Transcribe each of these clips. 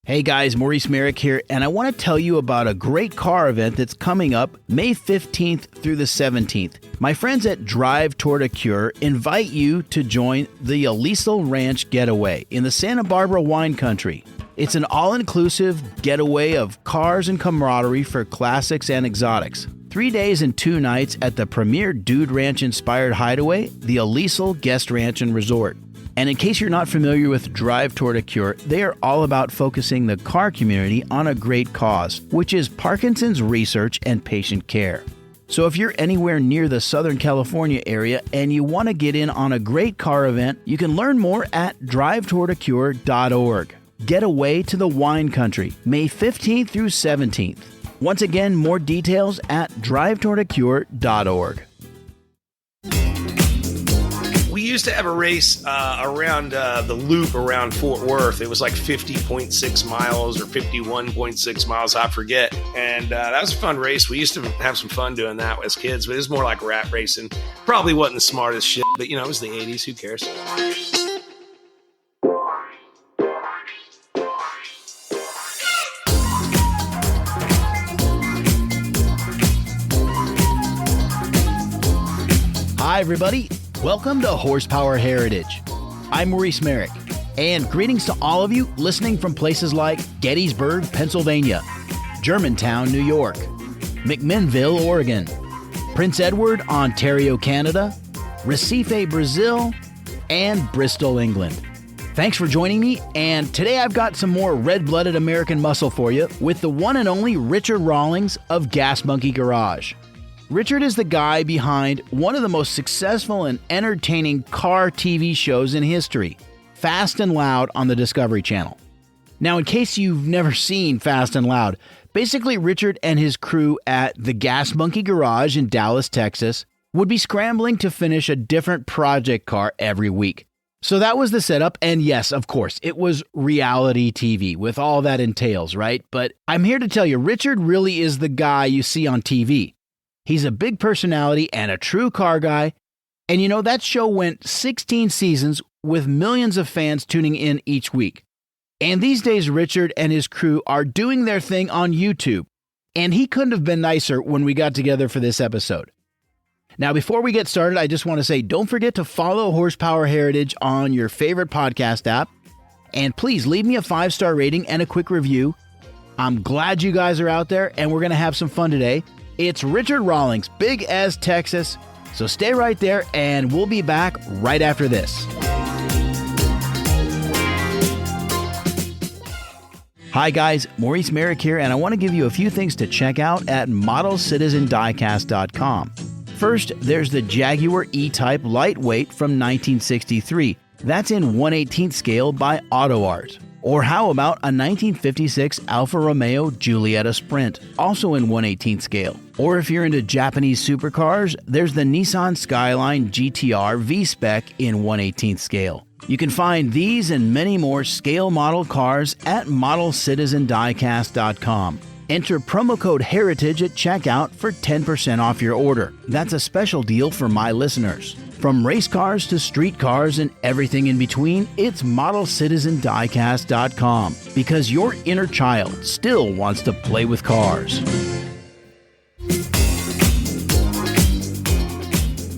Hey guys, Maurice Merrick here, and I want to tell you about a great car event that's coming up May 15th through the 17th. My friends at Drive Toward a Cure invite you to join the Aliso Ranch Getaway in the Santa Barbara wine country. It's an all-inclusive getaway of cars and camaraderie for classics and exotics. 3 days and 2 nights at the premier Dude Ranch-inspired hideaway, the Aliso Guest Ranch and Resort. And in case you're not familiar with Drive Toward a Cure, they are all about focusing the car community on a great cause, which is Parkinson's research and patient care. So if you're anywhere near the Southern California area and you want to get in on a great car event, you can learn more at drivetowardacure.org. Get away to the wine country, May 15th through 17th. Once again, more details at drivetowardacure.org. We used to have a race around the loop around Fort Worth. It was like 50.6 miles or 51.6 miles, I forget. And that was a fun race. We used to have some fun doing that as kids, but it was more like rat racing. Probably wasn't the smartest shit, but it was the 80s. Who cares? Hi, everybody. Welcome to Horsepower Heritage. I'm Maurice Merrick, and greetings to all of you listening from places like Gettysburg, Pennsylvania, Germantown, New York, McMinnville, Oregon, Prince Edward, Ontario, Canada, Recife, Brazil, and Bristol, England. Thanks for joining me, and today I've got some more red-blooded American muscle for you with the one and only Richard Rawlings of Gas Monkey Garage. Richard is the guy behind one of the most successful and entertaining car TV shows in history, Fast and Loud on the Discovery Channel. Now, in case you've never seen Fast and Loud, basically Richard and his crew at the Gas Monkey Garage in Dallas, Texas, would be scrambling to finish a different project car every week. So that was the setup, and yes, of course, it was reality TV with all that entails, right? But I'm here to tell you, Richard really is the guy you see on TV. He's a big personality and a true car guy. And that show went 16 seasons with millions of fans tuning in each week. And these days, Richard and his crew are doing their thing on YouTube. And he couldn't have been nicer when we got together for this episode. Now, before we get started, I just want to say, don't forget to follow Horsepower Heritage on your favorite podcast app. And please leave me a 5-star rating and a quick review. I'm glad you guys are out there, and we're going to have some fun today. It's Richard Rawlings, Big as Texas. So stay right there, and we'll be back right after this. Hi guys, Maurice Merrick here, and I want to give you a few things to check out at modelcitizendiecast.com. First, there's the Jaguar E-Type Lightweight from 1963. That's in 1/18 scale by Auto Art. Or how about a 1956 Alfa Romeo Giulietta Sprint, also in 1/18 scale. Or if you're into Japanese supercars, there's the Nissan Skyline GTR V-Spec in 1/18 scale. You can find these and many more scale model cars at modelcitizendiecast.com. Enter promo code HERITAGE at checkout for 10% off your order. That's a special deal for my listeners. From race cars to street cars and everything in between, it's modelcitizendiecast.com, because your inner child still wants to play with cars.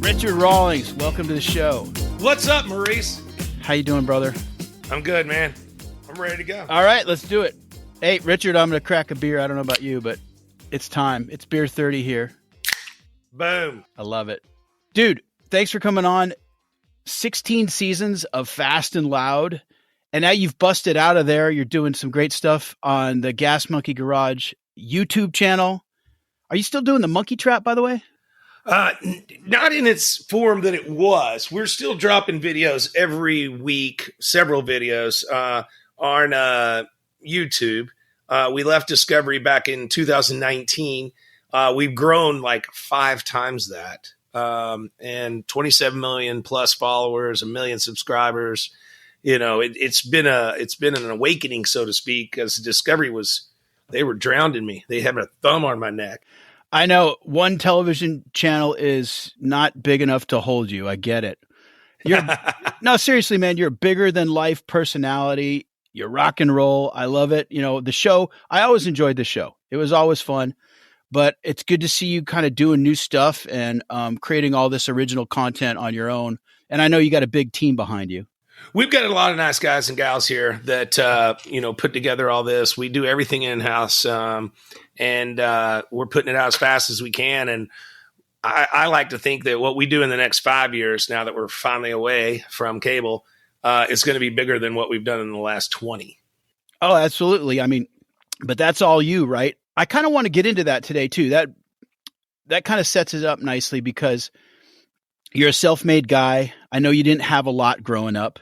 Richard Rawlings, welcome to the show. What's up, Maurice? How you doing, brother? I'm good, man. I'm ready to go. All right, let's do it. Hey, Richard, I'm going to crack a beer. I don't know about you, but it's time. It's beer 30 here. Boom. I love it. Dude, thanks for coming on. 16 seasons of Fast and Loud, and now you've busted out of there. You're doing some great stuff on the Gas Monkey Garage YouTube channel. Are you still doing the Monkey Trap, by the way? Not in its form that it was. We're still dropping videos every week, several videos on YouTube. We left Discovery back in 2019. We've grown like 5 times that. And 27 million plus followers, 1 million subscribers. It's been an awakening, so to speak, because Discovery they were drowned in me. They have a thumb on my neck. I know one television channel is not big enough to hold you. I get it. No, seriously, man, you're a bigger than life personality. You rock and roll. I love it. The show, I always enjoyed the show. It was always fun, but it's good to see you kind of doing new stuff and creating all this original content on your own. And I know you got a big team behind you. We've got a lot of nice guys and gals here that, put together all this. We do everything in-house, and we're putting it out as fast as we can. And I like to think that what we do in the next 5 years, now that we're finally away from cable, is going to be bigger than what we've done in the last 20. Oh, absolutely. I mean, but that's all you, right? I kind of want to get into that today too. That kind of sets it up nicely because you're a self-made guy. I know you didn't have a lot growing up.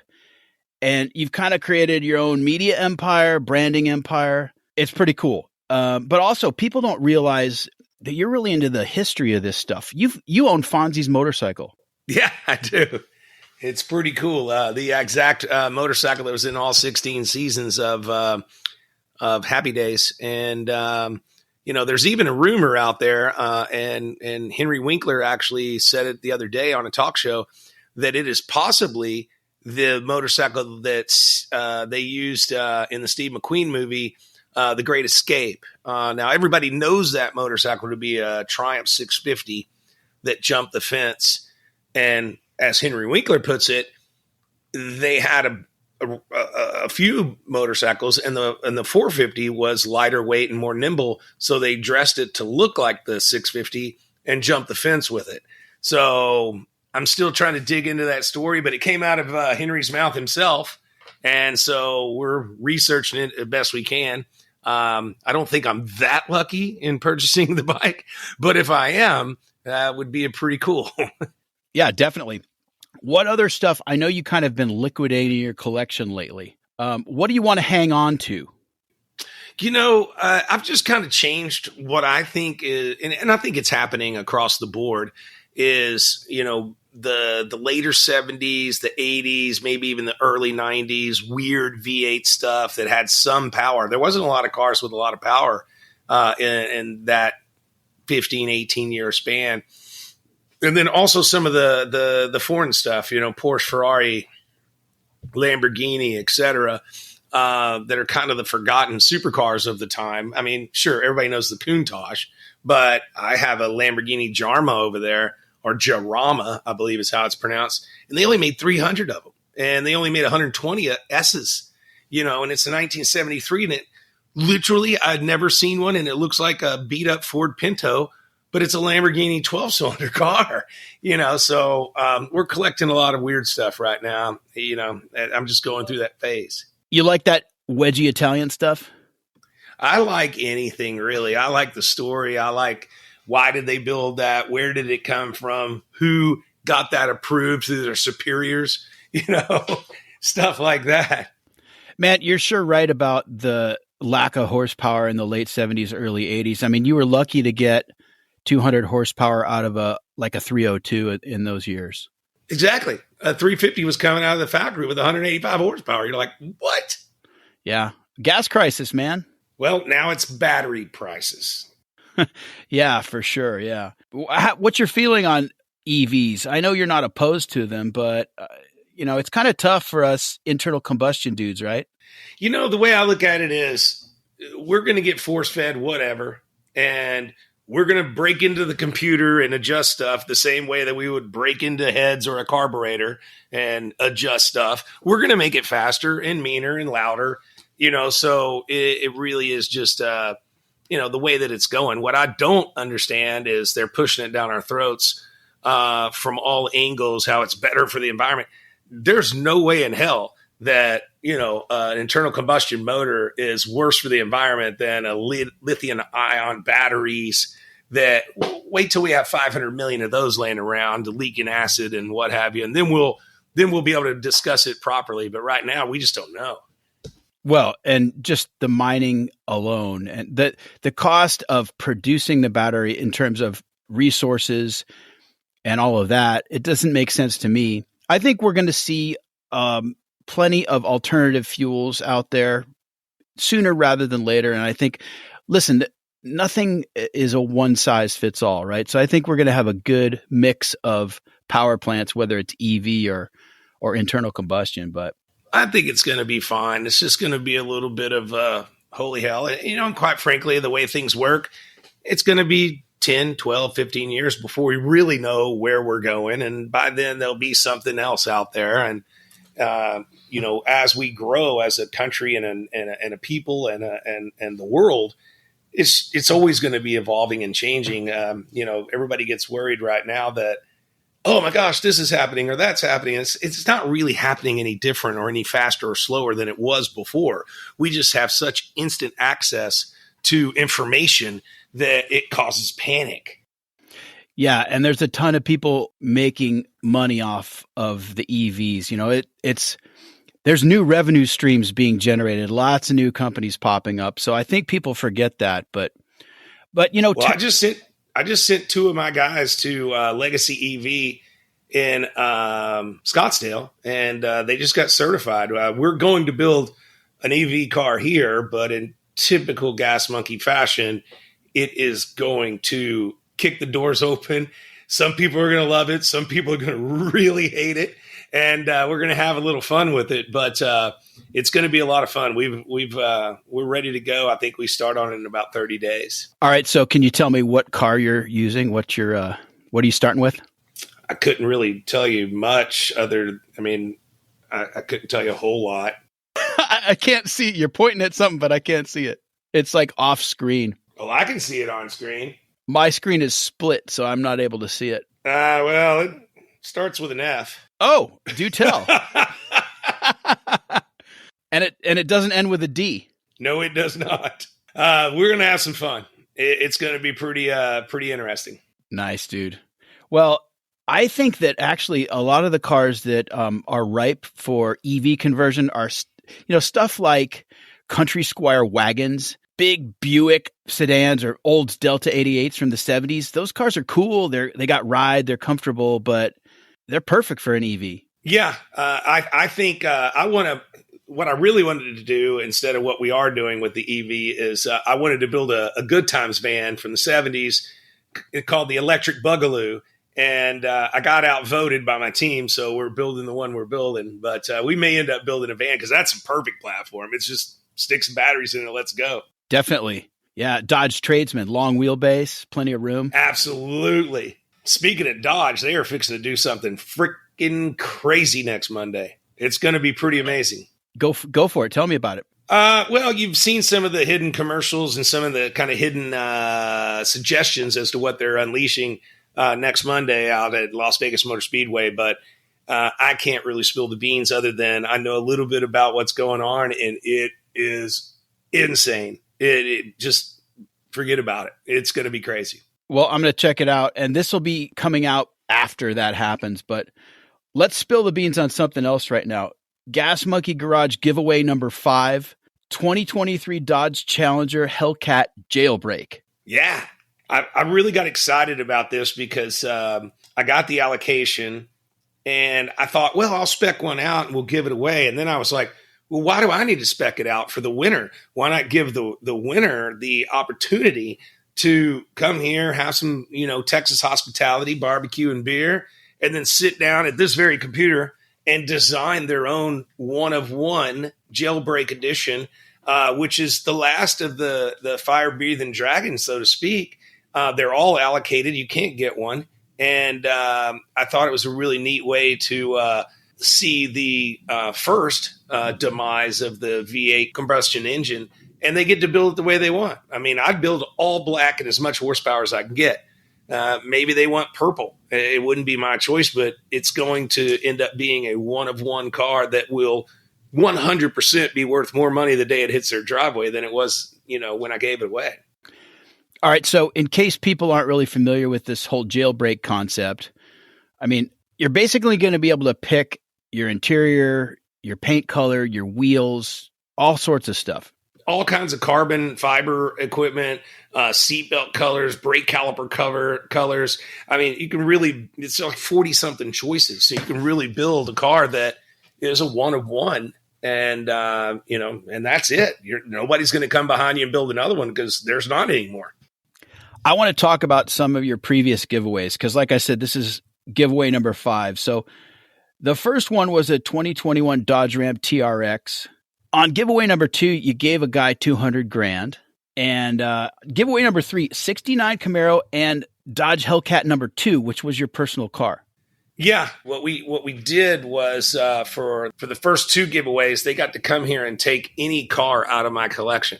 And you've kind of created your own media empire, branding empire. It's pretty cool. But also, people don't realize that you're really into the history of this stuff. You own Fonzie's motorcycle. Yeah, I do. It's pretty cool. The exact motorcycle that was in all 16 seasons of Happy Days. And, there's even a rumor out there, and Henry Winkler actually said it the other day on a talk show, that it is possibly the motorcycle that they used in the Steve McQueen movie, The Great Escape. Now, everybody knows that motorcycle to be a Triumph 650 that jumped the fence. And as Henry Winkler puts it, they had a few motorcycles, and the 450 was lighter weight and more nimble, so they dressed it to look like the 650 and jumped the fence with it. So I'm still trying to dig into that story, but it came out of Henry's mouth himself. And so we're researching it as best we can. I don't think I'm that lucky in purchasing the bike, but if I am, that would be pretty cool. Yeah, definitely. What other stuff? I know you kind of been liquidating your collection lately. What do you want to hang on to? I've just kind of changed what I think is, and I think it's happening across the board, is, the later 70s, the 80s, maybe even the early 90s, weird V8 stuff that had some power. There wasn't a lot of cars with a lot of power in that 15, 18-year span. And then also some of the foreign stuff, Porsche, Ferrari, Lamborghini, et cetera, that are kind of the forgotten supercars of the time. I mean, sure, everybody knows the Countach, but I have a Lamborghini Jarma over there, or Jarama, I believe is how it's pronounced. And they only made 300 of them. And they only made 120 S's, and it's a 1973. And it literally, I'd never seen one. And it looks like a beat up Ford Pinto, but it's a Lamborghini 12-cylinder car, So we're collecting a lot of weird stuff right now. I'm just going through that phase. You like that wedgie Italian stuff? I like anything, really. I like the story. I like, why did they build that? Where did it come from? Who got that approved through their superiors? Stuff like that. Man, you're sure right about the lack of horsepower in the late 70s, early 80s. I mean, you were lucky to get 200 horsepower out of a 302 in those years. Exactly. A 350 was coming out of the factory with 185 horsepower. You're like, what? Yeah. Gas crisis, man. Well, now it's battery prices. Yeah, for sure. Yeah. What's your feeling on EVs? I know you're not opposed to them, but it's kind of tough for us internal combustion dudes, right? The way I look at it is, we're going to get force fed whatever, and we're going to break into the computer and adjust stuff the same way that we would break into heads or a carburetor and adjust stuff. We're going to make it faster and meaner and louder, so it really is just, the way that it's going. What I don't understand is they're pushing it down our throats from all angles, how it's better for the environment. There's no way in hell that, an internal combustion motor is worse for the environment than a lithium ion batteries that, wait till we have 500 million of those laying around, leaking acid and what have you. And then we'll be able to discuss it properly. But right now we just don't know. Well, and just the mining alone and the cost of producing the battery in terms of resources and all of that, it doesn't make sense to me. I think we're going to see plenty of alternative fuels out there sooner rather than later. And I think, listen, nothing is a one size fits all, right? So I think we're going to have a good mix of power plants, whether it's EV or internal combustion. But I think it's going to be fine. It's just going to be a little bit of holy hell. And quite frankly, the way things work, it's going to be 10, 12, 15 years before we really know where we're going. And by then there'll be something else out there. And, as we grow as a country and a people and the world, it's always going to be evolving and changing. Everybody gets worried right now that, oh my gosh, this is happening or that's happening. It's not really happening any different or any faster or slower than it was before. We just have such instant access to information that it causes panic. Yeah, and there's a ton of people making money off of the EVs. There's new revenue streams being generated, lots of new companies popping up. So I think people forget that, but I just sent two of my guys to Legacy EV in Scottsdale, and they just got certified. We're going to build an EV car here, but in typical Gas Monkey fashion, it is going to kick the doors open. Some people are going to love it. Some people are going to really hate it. And we're going to have a little fun with it, but it's going to be a lot of fun. We're ready to go. I think we start on it in about 30 days. All right. So can you tell me what car you're using? What are you starting with? I couldn't really tell you much I couldn't tell you a whole lot. I can't see. You're pointing at something, but I can't see it. It's like off screen. Well, I can see it on screen. My screen is split, so I'm not able to see it. It starts with an F. Oh, do tell. And it doesn't end with a D. No, it does not. We're going to have some fun. It's going to be pretty interesting. Nice, dude. Well, I think that actually a lot of the cars that are ripe for EV conversion are, stuff like Country Squire wagons, big Buick sedans, or old Delta 88s from the 70s. Those cars are cool. They got ride. They're comfortable, but they're perfect for an EV. Yeah. I think what I really wanted to do instead of what we are doing with the EV is I wanted to build a Good Times van from the 70s called the Electric Boogaloo. And I got outvoted by my team, so we're building the one we're building. But we may end up building a van because that's a perfect platform. It's just stick some batteries in it, let's go. Definitely. Yeah, Dodge Tradesman, long wheelbase, plenty of room. Absolutely. Speaking of Dodge, they are fixing to do something freaking crazy next Monday. It's going to be pretty amazing. Go for it. Tell me about it. Well, you've seen some of the hidden commercials and some of the kind of hidden suggestions as to what they're unleashing next Monday out at Las Vegas Motor Speedway. But I can't really spill the beans other than I know a little bit about what's going on, and it is insane. It just forget about it. It's going to be crazy. Well, I'm going to check it out, and this will be coming out after that happens. But let's spill the beans on something else right now. Gas Monkey Garage giveaway number 5, 2023 Dodge Challenger Hellcat Jailbreak. Yeah, I really got excited about this because I got the allocation, and I thought, well, I'll spec one out and we'll give it away. And then I was like, well, why do I need to spec it out for the winner? Why not give the winner the opportunity to come here, have some, Texas hospitality, barbecue and beer, and then sit down at this very computer and design their own one-of-one Jailbreak edition, which is the last of the fire-breathing dragons, so to speak. They're all allocated. You can't get one. And I thought it was a really neat way to see the first demise of the V8 combustion engine, and they get to build it the way they want. I mean, I'd build all black and as much horsepower as I can get. Maybe they want purple. It wouldn't be my choice, but it's going to end up being a one-of-one car that will 100% be worth more money the day it hits their driveway than it was, when I gave it away. All right. So in case people aren't really familiar with this whole Jailbreak concept, I mean, you're basically going to be able to pick your interior, your paint color, your wheels, all sorts of stuff. All kinds of carbon fiber equipment, seatbelt colors, brake caliper colors. I mean, you can really, it's like 40 something choices. So you can really build a car that is a one-of-one. And, and that's it. Nobody's going to come behind you and build another one because there's not anymore. I want to talk about some of your previous giveaways because, like I said, this is giveaway number 5. So The first one was a 2021 Dodge Ram TRX. On giveaway number 2, you gave a guy 200 grand. And giveaway number 3, 69 Camaro and Dodge Hellcat number 2, which was your personal car. Yeah, what we did was for the first 2 giveaways, they got to come here and take any car out of my collection.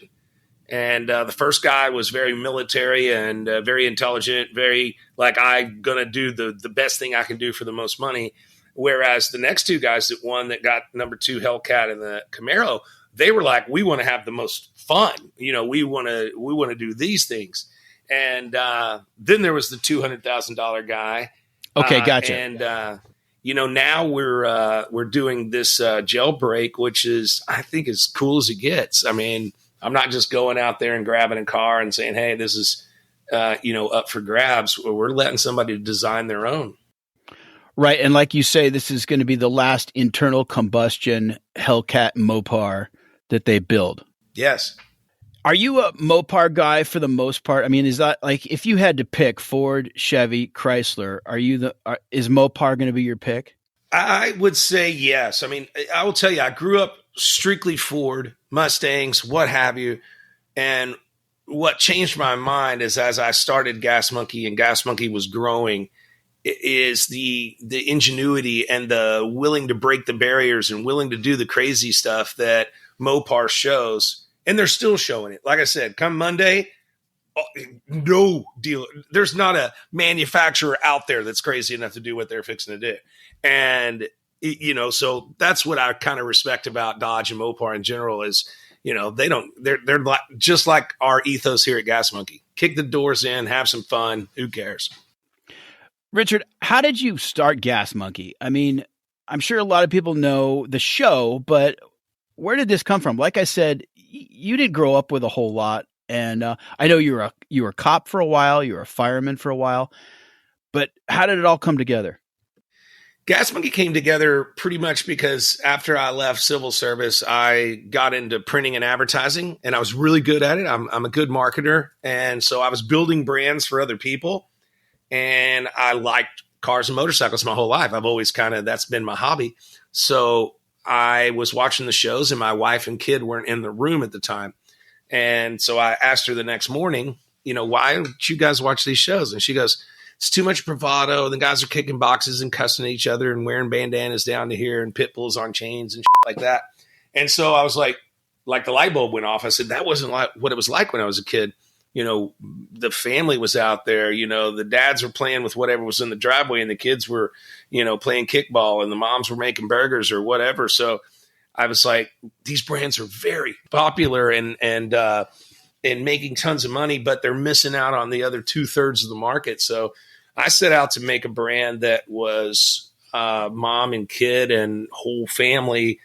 And the first guy was very military and very intelligent, very like, I'm going to do the best thing I can do for the most money. Whereas the next 2 guys that won, that got number 2 Hellcat and the Camaro, they were like, we want to have the most fun. We want to do these things. And then there was the $200,000 guy. Okay, gotcha. And now we're doing this Jailbreak, which is, I think, as cool as it gets. I mean, I'm not just going out there and grabbing a car and saying, hey, this is up for grabs. We're letting somebody design their own. Right. And like you say, this is going to be the last internal combustion Hellcat Mopar that they build. Yes. Are you a Mopar guy for the most part? I mean, is that like, if you had to pick Ford, Chevy, Chrysler, is Mopar going to be your pick? I would say yes. I mean, I will tell you, I grew up strictly Ford, Mustangs, what have you. And what changed my mind is as I started Gas Monkey and Gas Monkey was growing, is the ingenuity and the willing to break the barriers and willing to do the crazy stuff that Mopar shows. And they're still showing it. Like I said, come Monday, no deal. There's not a manufacturer out there that's crazy enough to do what they're fixing to do. And, so that's what I kind of respect about Dodge and Mopar in general is, they're like, just like our ethos here at Gas Monkey. Kick the doors in, have some fun. Who cares? Richard, how did you start Gas Monkey? I mean, I'm sure a lot of people know the show, but where did this come from? Like I said, you didn't grow up with a whole lot. And I know you were a cop for a while, you were a fireman for a while, but how did it all come together? Gas Monkey came together pretty much because after I left civil service, I got into printing and advertising, and I was really good at it. I'm a good marketer, and so I was building brands for other people, and I liked cars and motorcycles my whole life. I've always that's been my hobby. So I was watching the shows, and my wife and kid weren't in the room at the time. And so I asked her the next morning, why don't you guys watch these shows? And she goes, it's too much bravado. The guys are kicking boxes and cussing at each other and wearing bandanas down to here and pit bulls on chains and shit like that. And so I was like the light bulb went off. I said, that wasn't like what it was like when I was a kid. The family was out there, the dads were playing with whatever was in the driveway and the kids were, playing kickball and the moms were making burgers or whatever. So I was like, these brands are very popular and making tons of money, but they're missing out on the other 2/3 of the market. So I set out to make a brand that was mom and kid and whole family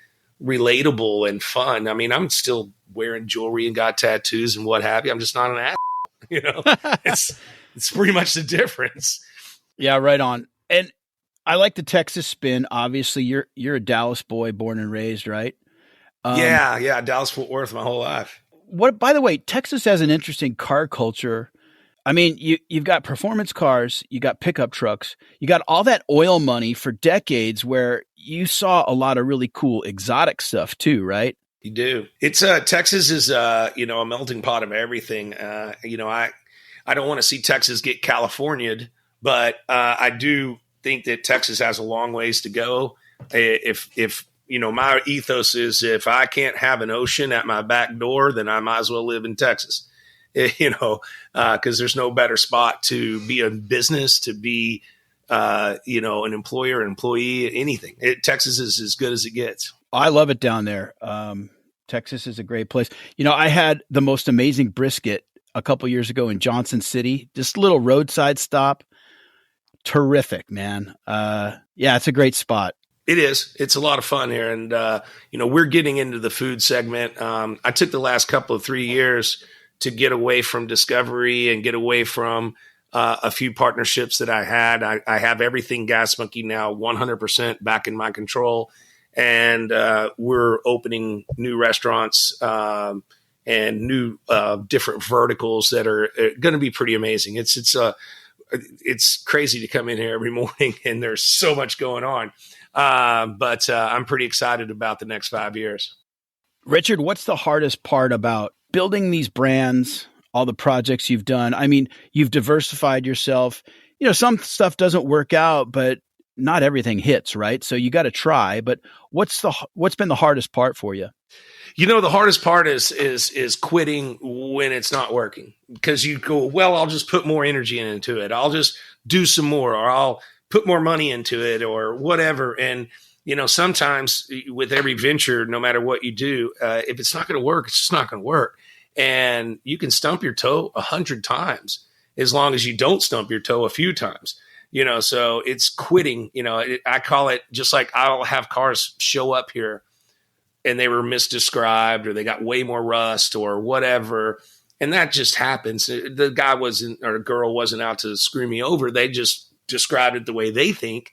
relatable and fun. I mean, I'm still wearing jewelry and got tattoos and what have you. I'm just not an ass. It's pretty much the difference. Yeah, right on. And I like the Texas spin. Obviously, you're a Dallas boy, born and raised, right? Yeah, Dallas Fort Worth my whole life. What? By the way, Texas has an interesting car culture. I mean, you've got performance cars, you got pickup trucks, you got all that oil money for decades, where you saw a lot of really cool exotic stuff too, right? You do. It's Texas is a melting pot of everything. I don't want to see Texas get California'd, but I do think that Texas has a long ways to go. If my ethos is if I can't have an ocean at my back door, then I might as well live in Texas. Because there's no better spot to be in business, to be an employer, employee, anything. Texas is as good as it gets. I love it down there. Texas is a great place. I had the most amazing brisket a couple years ago in Johnson City, this little roadside stop. Terrific, man. It's a great spot. It is. It's a lot of fun here. And, we're getting into the food segment. I took the last couple of 3 years to get away from Discovery and get away from a few partnerships that I had. I have everything Gas Monkey now 100% back in my control. And we're opening new restaurants and new different verticals that are going to be pretty amazing. It's crazy to come in here every morning and there's so much going on. But I'm pretty excited about the next 5 years. Richard, what's the hardest part about building these brands, all the projects you've done? I mean, you've diversified yourself. You know, some stuff doesn't work out, but not everything hits, right? So you got to try. But what's been the hardest part for you? You know, the hardest part is quitting when it's not working, because you go, well, I'll just put more energy into it. I'll just do some more, or I'll put more money into it, or whatever. And, you know, sometimes with every venture, no matter what you do, if it's not going to work, it's just not going to work. And you can stump your toe 100 times as long as you don't stump your toe a few times. You know, so it's quitting. You know, I call it, just like I'll have cars show up here and they were misdescribed, or they got way more rust or whatever. And that just happens. The guy wasn't, or girl wasn't out to screw me over. They just described it the way they think.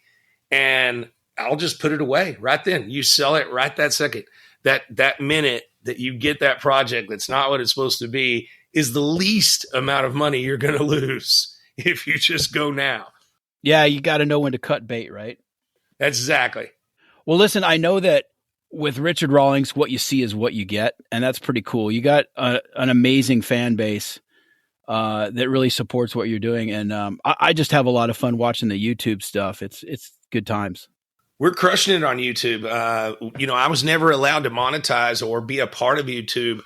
And I'll just put it away right then. You sell it right that second. That minute that you get that project that's not what it's supposed to be is the least amount of money you're going to lose if you just go now. Yeah, you got to know when to cut bait, right? That's exactly. Well, listen, I know that with Richard Rawlings, what you see is what you get, and that's pretty cool. You got an amazing fan base that really supports what you're doing, and I just have a lot of fun watching the YouTube stuff. It's good times. We're crushing it on YouTube. You know, I was never allowed to monetize or be a part of YouTube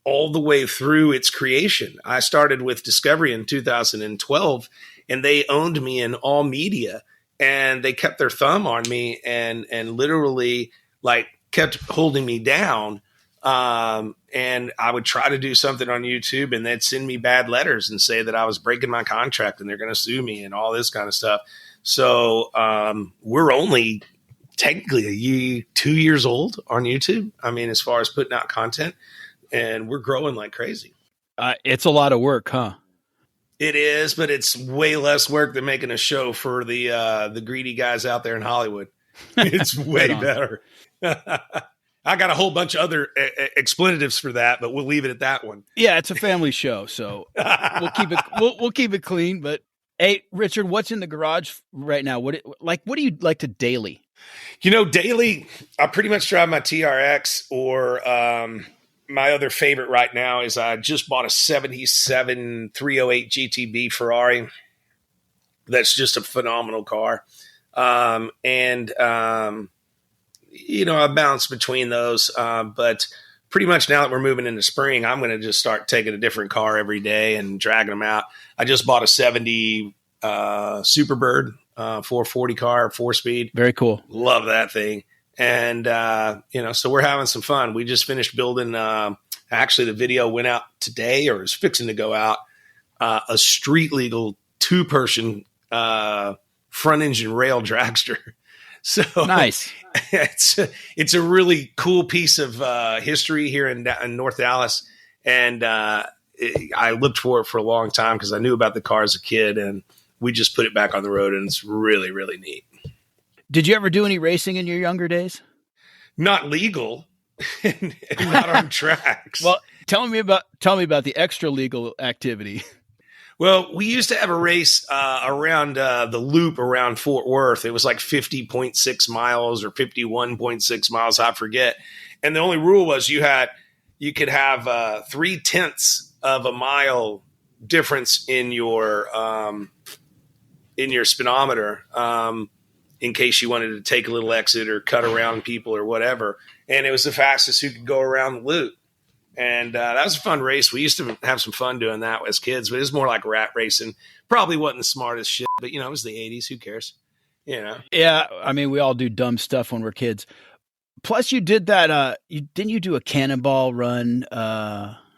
all the way through its creation. I started with Discovery in 2012, and they owned me in all media, and they kept their thumb on me and literally like kept holding me down. And I would try to do something on YouTube, and they'd send me bad letters and say that I was breaking my contract and they're going to sue me and all this kind of stuff. So we're only technically 2 years old on YouTube. I mean, as far as putting out content, and we're growing like crazy. It's a lot of work, huh? It is, but it's way less work than making a show for the greedy guys out there in Hollywood. It's way better. I got a whole bunch of other expletives for that, but we'll leave it at that one. Yeah, it's a family show, so we'll keep it clean. But hey, Richard, what's in the garage right now? What do you like to daily? You know, daily, I pretty much drive my TRX, or my other favorite right now is I just bought a 77 308 GTB Ferrari. That's just a phenomenal car. You know, I bounce between those, but pretty much now that we're moving into spring, I'm going to just start taking a different car every day and dragging them out. I just bought a 70 Superbird 440 car, 4-speed. Very cool. Love that thing. And, you know, so we're having some fun. We just finished building, actually the video went out today, or is fixing to go out, a street legal 2-person front engine rail dragster. So nice. It's a really cool piece of history here in North Dallas. And I looked for it for a long time because I knew about the car as a kid, and we just put it back on the road, and it's really, really neat. Did you ever do any racing in your younger days? Not legal, and not on tracks. Well, tell me about the extra legal activity. Well, we used to have a race around the loop around Fort Worth. It was like 50.6 miles or 51.6 miles, I forget. And the only rule was you could have 0.3 of a mile difference in your speedometer, in case you wanted to take a little exit or cut around people or whatever. And it was the fastest who could go around the loop. And that was a fun race. We used to have some fun doing that as kids, but it was more like rat racing. Probably wasn't the smartest shit, but, you know, it was the 80s. Who cares? You know? Yeah, I mean, we all do dumb stuff when we're kids. Plus, you did that. Didn't you do a cannonball run?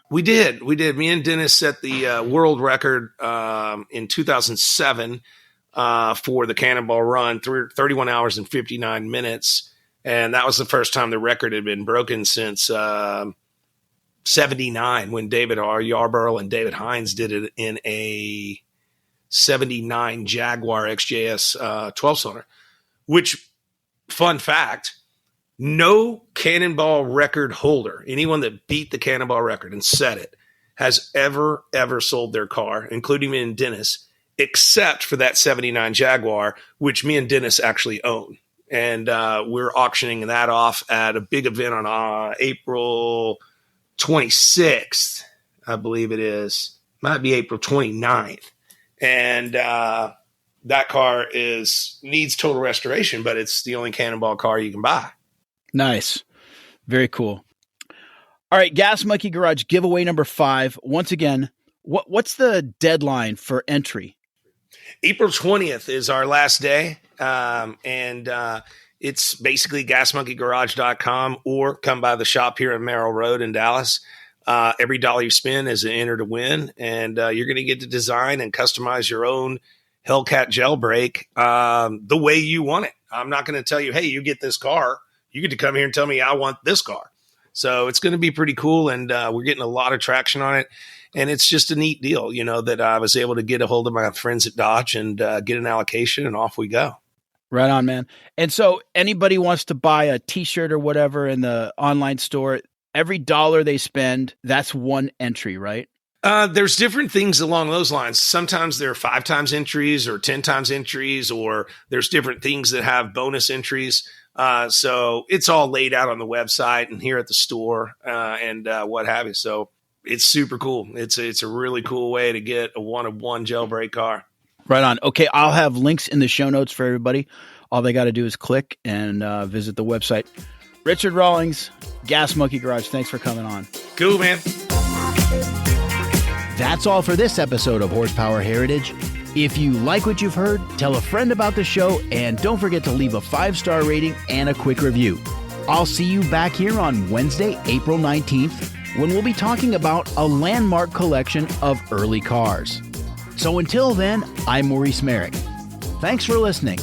We did. Me and Dennis set the world record in 2007 for the cannonball run, 31 hours and 59 minutes. And that was the first time the record had been broken since 79, when David R. Yarborough and David Hines did it in a 79 Jaguar XJS 12-cylinder, which, fun fact, no cannonball record holder, anyone that beat the cannonball record and set it, has ever sold their car, including me and Dennis, except for that 79 Jaguar, which me and Dennis actually own. And we're auctioning that off at a big event on April 26th, I believe it is. Might be April 29th. And that car needs total restoration, but it's the only Cannonball car you can buy. Nice. Very cool. All right, Gas Monkey Garage giveaway number 5. Once again, what's the deadline for entry? April 20th is our last day. It's basically gasmonkeygarage.com, or come by the shop here on Merrill Road in Dallas. Every dollar you spend is an enter to win, and you're going to get to design and customize your own Hellcat Jailbreak the way you want it. I'm not going to tell you, hey, you get this car. You get to come here and tell me I want this car. So it's going to be pretty cool, and we're getting a lot of traction on it. And it's just a neat deal, that I was able to get a hold of my friends at Dodge and get an allocation, and off we go. Right on, man. And so anybody wants to buy a T-shirt or whatever in the online store, every dollar they spend, that's one entry, right? There's different things along those lines. Sometimes there are 5 times entries or 10 times entries, or there's different things that have bonus entries. So it's all laid out on the website and here at the store and what have you. So it's super cool. It's a really cool way to get a one-of-one Jailbreak car. Right on. Okay, I'll have links in the show notes for everybody. All they got to do is click and visit the website. Richard Rawlings, Gas Monkey Garage, thanks for coming on. Cool, man. That's all for this episode of Horsepower Heritage. If you like what you've heard, tell a friend about the show, and don't forget to leave a 5-star rating and a quick review. I'll see you back here on Wednesday, April 19th, when we'll be talking about a landmark collection of early cars. So until then, I'm Maurice Merrick. Thanks for listening.